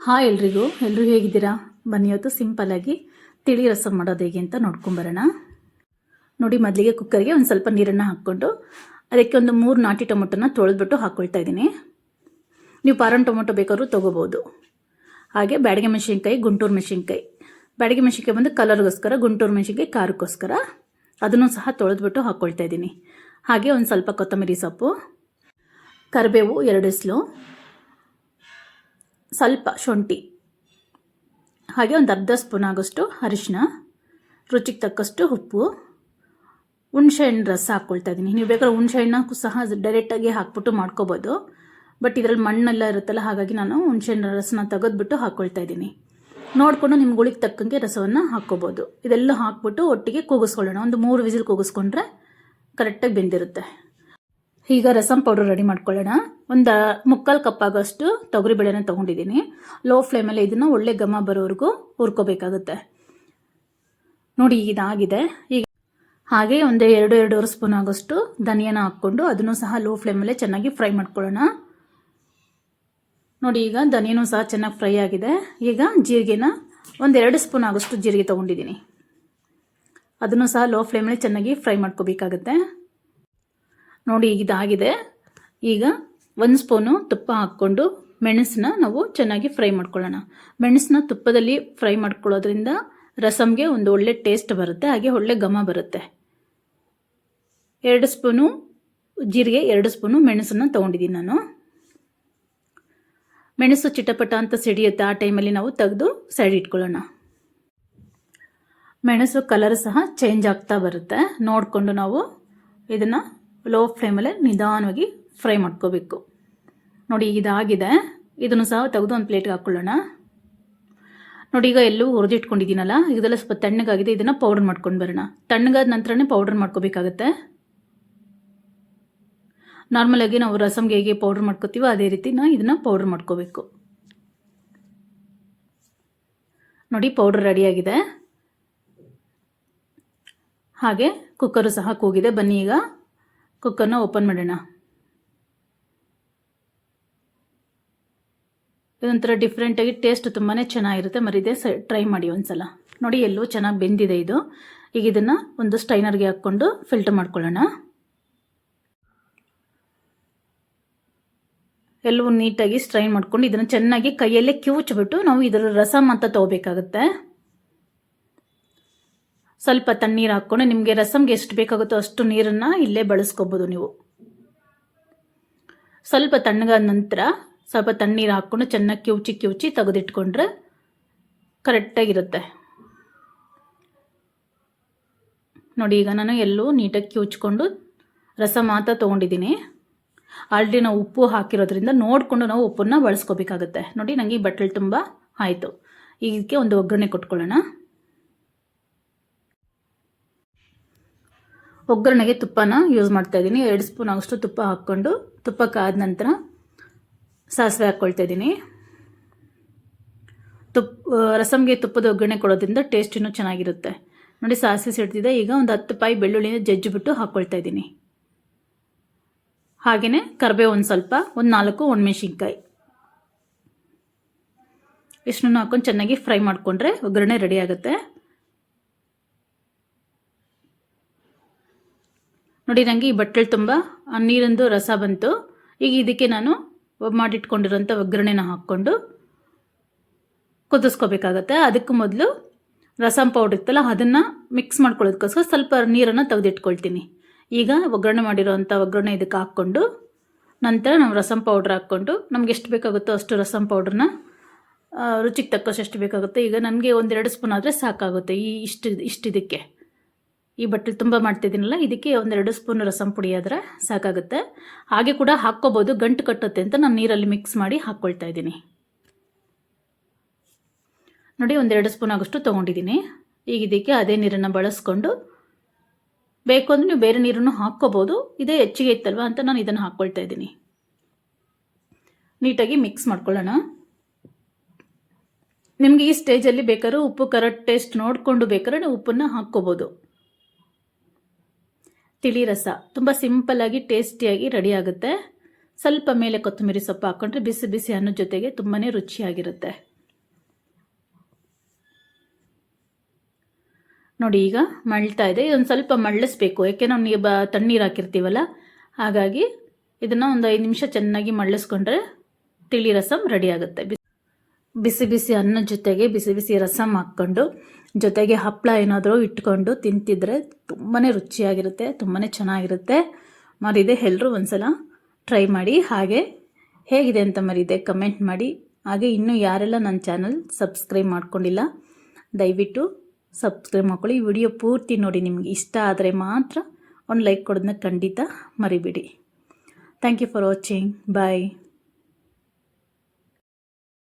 Hi ಎಲ್ಲರೂ ಹೇಗಿದ್ದೀರಾ? ಬನ್ನಿ, ಇವತ್ತು ಸಿಂಪಲ್ಲಾಗಿ ತಿಳಿ ರಸಂ ಮಾಡೋದು ಹೇಗೆ ಅಂತ ನೋಡ್ಕೊಂಬರೋಣ. ನೋಡಿ, ಮೊದಲಿಗೆ ಕುಕ್ಕರ್ಗೆ ಒಂದು ಸ್ವಲ್ಪ ನೀರನ್ನು ಹಾಕ್ಕೊಂಡು ಅದಕ್ಕೆ ಒಂದು 3 ನಾಟಿ ಟೊಮೊಟೊನ ತೊಳೆದ್ಬಿಟ್ಟು ಹಾಕ್ಕೊಳ್ತಾ ಇದ್ದೀನಿ. ನೀವು ಪಾರನ್ ಟೊಮೊಟೊ ಬೇಕಾದ್ರೂ ತೊಗೋಬೋದು. ಹಾಗೆ ಬ್ಯಾಡಗೆ ಮೆಣಸಿನ್ಕಾಯಿ, ಗುಂಟೂರು ಮೆಣಸಿನ್ಕಾಯಿ. ಬ್ಯಾಡಗೆ ಮೆಣಸಿನ್ಕಾಯಿ ಬಂದು ಕಲರ್ಗೋಸ್ಕರ, ಗುಂಟೂರು ಮೆಣಸಿನ್ಕಾಯಿ ಖಾರಕ್ಕೋಸ್ಕರ. ಅದನ್ನು ಸಹ ತೊಳೆದ್ಬಿಟ್ಟು ಹಾಕ್ಕೊಳ್ತಾ ಇದ್ದೀನಿ. ಹಾಗೆ ಒಂದು ಸ್ವಲ್ಪ ಕೊತ್ತಂಬರಿ ಸೊಪ್ಪು, ಕರಿಬೇವು 2 ಎಸ್ಲು, ಸ್ವಲ್ಪ ಶುಂಠಿ, ಹಾಗೆ ಒಂದು ಅರ್ಧ ಸ್ಪೂನ್ ಆಗೋಷ್ಟು ಅರಿಶಿನ, ರುಚಿಗೆ ತಕ್ಕಷ್ಟು ಉಪ್ಪು, ಹುಣಸೆಹಣ್ಣು ರಸ ಹಾಕ್ಕೊಳ್ತಾ ಇದ್ದೀನಿ. ನೀವು ಬೇಕಾದ್ರೆ ಹುಣಸೆಹಣ್ಣು ಸಹ ಡೈರೆಕ್ಟಾಗಿ ಹಾಕ್ಬಿಟ್ಟು ಮಾಡ್ಕೋಬೋದು. ಬಟ್ ಇದರಲ್ಲಿ ಮಣ್ಣೆಲ್ಲ ಇರುತ್ತಲ್ಲ, ಹಾಗಾಗಿ ನಾನು ಹುಣಸೆಹಣ್ಣು ರಸನ ತೆಗೆದ್ಬಿಟ್ಟು ಹಾಕ್ಕೊಳ್ತಾ ಇದ್ದೀನಿ. ನೋಡಿಕೊಂಡು ನಿಮ್ಮ ಗುಳಿಗೆ ತಕ್ಕಂಗೆ ರಸವನ್ನು ಹಾಕ್ಕೋಬೋದು. ಇದೆಲ್ಲ ಹಾಕ್ಬಿಟ್ಟು ಒಟ್ಟಿಗೆ ಕೂಗಿಸ್ಕೊಳ್ಳೋಣ. ಒಂದು 3 ವಿಸಿಲ್ ಕೂಗಿಸ್ಕೊಂಡ್ರೆ ಕರೆಕ್ಟಾಗಿ ಬೆಂದಿರುತ್ತೆ. ಈಗ ರಸಂ ಪೌಡರ್ ರೆಡಿ ಮಾಡ್ಕೊಳ್ಳೋಣ. ಒಂದು 3/4 ಕಪ್ ಆಗೋಷ್ಟು ತೊಗರಿಬೇಳೆನ ತೊಗೊಂಡಿದ್ದೀನಿ. ಲೋ ಫ್ಲೇಮಲ್ಲಿ ಇದನ್ನು ಒಳ್ಳೆ ಘಮ ಬರೋವರೆಗೂ ಹುರ್ಕೋಬೇಕಾಗುತ್ತೆ. ನೋಡಿ, ಇದಾಗಿದೆ. ಈಗ ಹಾಗೆ ಒಂದು 2-2.5 ಸ್ಪೂನ್ ಆಗೋಷ್ಟು ಧನಿಯಾನ ಹಾಕ್ಕೊಂಡು ಅದನ್ನು ಸಹ ಲೋ ಫ್ಲೇಮಲ್ಲೇ ಚೆನ್ನಾಗಿ ಫ್ರೈ ಮಾಡ್ಕೊಳ್ಳೋಣ. ನೋಡಿ, ಈಗ ಧನಿಯಾನೂ ಸಹ ಚೆನ್ನಾಗಿ ಫ್ರೈ ಆಗಿದೆ. ಈಗ ಜೀರಿಗೆನ ಒಂದು 2 ಸ್ಪೂನ್ ಆಗೋಷ್ಟು ಜೀರಿಗೆ ತೊಗೊಂಡಿದ್ದೀನಿ. ಅದನ್ನು ಸಹ ಲೋ ಫ್ಲೇಮಲ್ಲಿ ಚೆನ್ನಾಗಿ ಫ್ರೈ ಮಾಡ್ಕೋಬೇಕಾಗುತ್ತೆ. ನೋಡಿ, ಇದಾಗಿದೆ. ಈಗ 1 ಸ್ಪೂನು ತುಪ್ಪ ಹಾಕ್ಕೊಂಡು ಮೆಣಸನ್ನ ನಾವು ಚೆನ್ನಾಗಿ ಫ್ರೈ ಮಾಡ್ಕೊಳ್ಳೋಣ. ಮೆಣಸನ್ನ ತುಪ್ಪದಲ್ಲಿ ಫ್ರೈ ಮಾಡ್ಕೊಳ್ಳೋದ್ರಿಂದ ರಸಮ್ಗೆ ಒಂದು ಒಳ್ಳೆ ಟೇಸ್ಟ್ ಬರುತ್ತೆ, ಹಾಗೆ ಒಳ್ಳೆ ಘಮ ಬರುತ್ತೆ. 2 ಸ್ಪೂನು ಜೀರಿಗೆ, 2 ಸ್ಪೂನು ಮೆಣಸನ್ನು ತೊಗೊಂಡಿದ್ದೀನಿ ನಾನು. ಮೆಣಸು ಚಿಟಪಟ ಅಂತ ಸಿಡಿಯುತ್ತೆ. ಆ ಟೈಮಲ್ಲಿ ನಾವು ತೆಗೆದು ಸೈಡ್ ಇಟ್ಕೊಳ್ಳೋಣ. ಮೆಣಸು ಕಲರ್ ಸಹ ಚೇಂಜ್ ಆಗ್ತಾ ಬರುತ್ತೆ. ನೋಡಿಕೊಂಡು ನಾವು ಇದನ್ನು ಲೋ ಫ್ಲೇಮಲ್ಲೇ ನಿಧಾನವಾಗಿ ಫ್ರೈ ಮಾಡ್ಕೋಬೇಕು. ನೋಡಿ, ಇದಾಗಿದೆ. ಇದನ್ನು ಸಹ ತೆಗೆದು ಒಂದು ಪ್ಲೇಟ್ಗೆ ಹಾಕ್ಕೊಳ್ಳೋಣ. ನೋಡಿ, ಈಗ ಎಲ್ಲೂ ಹುರಿದಿಟ್ಕೊಂಡಿದ್ದೀನಲ್ಲ, ಇದೆಲ್ಲ ಸ್ವಲ್ಪ ತಣ್ಣಗಾಗಿದೆ. ಇದನ್ನು ಪೌಡರ್ ಮಾಡ್ಕೊಂಡು ಬರೋಣ. ತಣ್ಣಗಾದ ನಂತರನೇ ಪೌಡರ್ ಮಾಡ್ಕೋಬೇಕಾಗತ್ತೆ. ನಾರ್ಮಲಾಗಿ ನಾವು ರಸಮ್ಗೆ ಹೇಗೆ ಪೌಡರ್ ಮಾಡ್ಕೋತೀವೋ ಅದೇ ರೀತಿ ಇದನ್ನು ಪೌಡರ್ ಮಾಡ್ಕೋಬೇಕು. ನೋಡಿ, ಪೌಡರ್ ರೆಡಿಯಾಗಿದೆ. ಹಾಗೆ ಕುಕ್ಕರು ಸಹ ಕೂಗಿದೆ. ಬನ್ನಿ, ಈಗ ಕುಕ್ಕರ್ನ ಓಪನ್ ಮಾಡೋಣ. ಇದೊಂಥರ ಡಿಫ್ರೆಂಟಾಗಿ ಟೇಸ್ಟ್ ತುಂಬಾ ಚೆನ್ನಾಗಿರುತ್ತೆ. ಮರಿದೆ ಟ್ರೈ ಮಾಡಿ ಒಂದ್ಸಲ. ನೋಡಿ, ಎಲ್ಲೂ ಚೆನ್ನಾಗಿ ಬೆಂದಿದೆ ಇದು. ಈಗ ಇದನ್ನು ಒಂದು ಸ್ಟೈನರ್ಗೆ ಹಾಕ್ಕೊಂಡು ಫಿಲ್ಟರ್ ಮಾಡ್ಕೊಳ್ಳೋಣ. ಎಲ್ಲವೂ ನೀಟಾಗಿ ಸ್ಟ್ರೈನ್ ಮಾಡ್ಕೊಂಡು ಇದನ್ನು ಚೆನ್ನಾಗಿ ಕೈಯಲ್ಲೇ ಕಿವುಚ್ಬಿಟ್ಟು ನಾವು ಇದರ ರಸಮ್ ಅಂತ ತೊಗೋಬೇಕಾಗುತ್ತೆ. ಸ್ವಲ್ಪ ತಣ್ಣೀರು ಹಾಕ್ಕೊಂಡು ನಿಮಗೆ ರಸಮ್ಗೆ ಎಷ್ಟು ಬೇಕಾಗುತ್ತೋ ಅಷ್ಟು ನೀರನ್ನು ಇಲ್ಲೇ ಬಳಸ್ಕೋಬೋದು ನೀವು. ಸ್ವಲ್ಪ ತಣ್ಣಗಾದ ನಂತರ ಸ್ವಲ್ಪ ತಣ್ಣೀರು ಹಾಕ್ಕೊಂಡು ಚೆನ್ನಾಗಿ ಕಿವುಚಿ ತೆಗೆದಿಟ್ಕೊಂಡ್ರೆ ಕರೆಕ್ಟಾಗಿರುತ್ತೆ. ನೋಡಿ, ಈಗ ನಾನು ಎಲ್ಲೂ ನೀಟಾಗಿ ಕಿವುಚ್ಕೊಂಡು ರಸ ಮಾತ್ರ ತೊಗೊಂಡಿದ್ದೀನಿ. ಆಲ್ರೆಡಿ ನಾವು ಉಪ್ಪು ಹಾಕಿರೋದ್ರಿಂದ ನೋಡಿಕೊಂಡು ನಾವು ಉಪ್ಪನ್ನು ಬಳಸ್ಕೋಬೇಕಾಗುತ್ತೆ. ನೋಡಿ, ನನಗೆ ಈ ಬಟ್ಟಲು ತುಂಬ ಆಯಿತು. ಇದಕ್ಕೆ ಒಂದು ಒಗ್ಗರಣೆ ಕೊಟ್ಕೊಳ್ಳೋಣ. ಒಗ್ಗರಣೆಗೆ ತುಪ್ಪನ ಯೂಸ್ ಮಾಡ್ತಾ ಇದ್ದೀನಿ. 2 ಸ್ಪೂನ್ ಆಗೋಷ್ಟು ತುಪ್ಪ ಹಾಕ್ಕೊಂಡು ತುಪ್ಪ ಕಾದ ನಂತರ ಸಾಸಿವೆ ಹಾಕ್ಕೊಳ್ತಾ ಇದ್ದೀನಿ. ರಸಮ್ಗೆ ತುಪ್ಪದ ಒಗ್ಗರಣೆ ಕೊಡೋದ್ರಿಂದ ಟೇಸ್ಟ್ ಇನ್ನೂ ಚೆನ್ನಾಗಿರುತ್ತೆ. ನೋಡಿ, ಸಾಸಿವೆ ಸಿಡ್ತಿದೆ. ಈಗ ಒಂದು 10 ಪಾಯಿ ಬೆಳ್ಳುಳ್ಳಿನ ಜಜ್ಜಿಬಿಟ್ಟು ಹಾಕ್ಕೊಳ್ತಾ ಇದ್ದೀನಿ. ಹಾಗೆಯೇ ಕರಿಬೇವು ಒಂದು ಸ್ವಲ್ಪ, ಒಂದು 4 ಒಣಮೆಣಸಿನ್ಕಾಯಿ, ಇಷ್ಟನ್ನು ಹಾಕೊಂಡು ಚೆನ್ನಾಗಿ ಫ್ರೈ ಮಾಡಿಕೊಂಡ್ರೆ ಒಗ್ಗರಣೆ ರೆಡಿ ಆಗುತ್ತೆ. ನೋಡಿ, ನನಗೆ ಈ ಬಟ್ಟಲು ತುಂಬ ನೀರಿಂದು ರಸ ಬಂತು. ಈಗ ಇದಕ್ಕೆ ನಾನು ಮಾಡಿಟ್ಕೊಂಡಿರೋಂಥ ಒಗ್ಗರಣೆನ ಹಾಕ್ಕೊಂಡು ಕುದಿಸ್ಕೋಬೇಕಾಗತ್ತೆ. ಅದಕ್ಕೆ ಮೊದಲು ರಸಮ್ ಪೌಡ್ರ್ ಇತ್ತಲ್ಲ, ಅದನ್ನು ಮಿಕ್ಸ್ ಮಾಡ್ಕೊಳ್ಳೋದಕ್ಕೋಸ್ಕರ ಸ್ವಲ್ಪ ನೀರನ್ನು ತೆಗೆದಿಟ್ಕೊಳ್ತೀನಿ. ಈಗ ಒಗ್ಗರಣೆ ಮಾಡಿರೋಂಥ ಒಗ್ಗರಣೆ ಇದಕ್ಕೆ ಹಾಕ್ಕೊಂಡು ನಂತರ ನಾವು ರಸಮ್ ಪೌಡ್ರ್ ಹಾಕ್ಕೊಂಡು ನಮ್ಗೆ ಎಷ್ಟು ಬೇಕಾಗುತ್ತೋ ಅಷ್ಟು ರಸಮ್ ಪೌಡ್ರನ್ನ ರುಚಿಗೆ ತಕ್ಕಷ್ಟು ಎಷ್ಟು ಬೇಕಾಗುತ್ತೆ. ಈಗ ನನಗೆ 1-2 ಸ್ಪೂನ್ ಆದರೆ ಸಾಕಾಗುತ್ತೆ. ಇಷ್ಟಿದಕ್ಕೆ ಈ ಬಟ್ಟಲು ತುಂಬ ಮಾಡ್ತಿದ್ದೀನಲ್ಲ, ಇದಕ್ಕೆ 1-2 ಸ್ಪೂನ್ ರಸಮ್ ಪುಡಿ ಆದರೆ ಸಾಕಾಗುತ್ತೆ. ಹಾಗೆ ಕೂಡ ಹಾಕ್ಕೋಬೋದು, ಗಂಟು ಕಟ್ಟುತ್ತೆ ಅಂತ ನಾನು ನೀರಲ್ಲಿ ಮಿಕ್ಸ್ ಮಾಡಿ ಹಾಕ್ಕೊಳ್ತಾ ಇದ್ದೀನಿ. ನೋಡಿ, 1-2 ಸ್ಪೂನ್ ಆಗೋಷ್ಟು ತೊಗೊಂಡಿದ್ದೀನಿ. ಈಗ ಇದಕ್ಕೆ ಅದೇ ನೀರನ್ನು ಬಳಸ್ಕೊಂಡು, ಬೇಕು ಅಂದರೆ ನೀವು ಬೇರೆ ನೀರನ್ನು ಹಾಕ್ಕೋಬೋದು. ಇದೇ ಹೆಚ್ಚಿಗೆ ಇತ್ತಲ್ವ ಅಂತ ನಾನು ಇದನ್ನು ಹಾಕ್ಕೊಳ್ತಾ ಇದ್ದೀನಿ. ನೀಟಾಗಿ ಮಿಕ್ಸ್ ಮಾಡ್ಕೊಳ್ಳೋಣ. ನಿಮಗೆ ಈ ಸ್ಟೇಜಲ್ಲಿ ಬೇಕಾದ್ರೂ ಉಪ್ಪು ಕರೆಕ್ಟ್ ಟೇಸ್ಟ್ ನೋಡಿಕೊಂಡು ಬೇಕಾದ್ರೆ ನೀವು ಉಪ್ಪನ್ನು ಹಾಕ್ಕೋಬೋದು. ತಿಳಿ ರಸ ತುಂಬ ಸಿಂಪಲ್ಲಾಗಿ ಟೇಸ್ಟಿಯಾಗಿ ರೆಡಿ ಆಗುತ್ತೆ. ಸ್ವಲ್ಪ ಮೇಲೆ ಕೊತ್ತಂಬರಿ ಸೊಪ್ಪು ಹಾಕ್ಕೊಂಡ್ರೆ ಬಿಸಿ ಬಿಸಿ ಅನ್ನದ ಜೊತೆಗೆ ತುಂಬಾ ರುಚಿಯಾಗಿರುತ್ತೆ. ನೋಡಿ ಈಗ ಮಳ್ತಾ ಇದೆ. ಇದೊಂದು ಸ್ವಲ್ಪ ಮಳ್ಳಿಸ್ಬೇಕು, ಯಾಕೆ ನಾವು ತಣ್ಣೀರು ಹಾಕಿರ್ತೀವಲ್ಲ, ಹಾಗಾಗಿ ಇದನ್ನು ಒಂದು 5 ನಿಮಿಷ ಚೆನ್ನಾಗಿ ಮಳ್ಳಿಸ್ಕೊಂಡ್ರೆ ತಿಳಿ ರಸಮ್ ರೆಡಿ ಆಗುತ್ತೆ. ಬಿಸಿ ಬಿಸಿ ಅನ್ನದ ಜೊತೆಗೆ ಬಿಸಿ ಬಿಸಿ ರಸಮ್ ಹಾಕ್ಕೊಂಡು ಜೊತೆಗೆ ಹಪ್ಪಳ ಏನಾದರೂ ಇಟ್ಕೊಂಡು ತಿಂತಿದ್ರೆ ತುಂಬಾ ರುಚಿಯಾಗಿರುತ್ತೆ, ತುಂಬಾ ಚೆನ್ನಾಗಿರುತ್ತೆ. ಮರಿದೆ ಎಲ್ಲರೂ ಒಂದ್ಸಲ ಟ್ರೈ ಮಾಡಿ. ಹಾಗೆ ಹೇಗಿದೆ ಅಂತ ಮರಿದೆ ಕಮೆಂಟ್ ಮಾಡಿ. ಹಾಗೆ ಇನ್ನೂ ಯಾರೆಲ್ಲ ನನ್ನ ಚಾನಲ್ ಸಬ್ಸ್ಕ್ರೈಬ್ ಮಾಡ್ಕೊಂಡಿಲ್ಲ ದಯವಿಟ್ಟು ಸಬ್ಸ್ಕ್ರೈಬ್ ಮಾಡ್ಕೊಳ್ಳಿ. ಈ ವಿಡಿಯೋ ಪೂರ್ತಿ ನೋಡಿ, ನಿಮಗೆ ಇಷ್ಟ ಆದರೆ ಮಾತ್ರ ಒಂದು ಲೈಕ್ ಕೊಡೋದನ್ನ ಖಂಡಿತ ಮರಿಬೇಡಿ. Thank you for watching. Bye.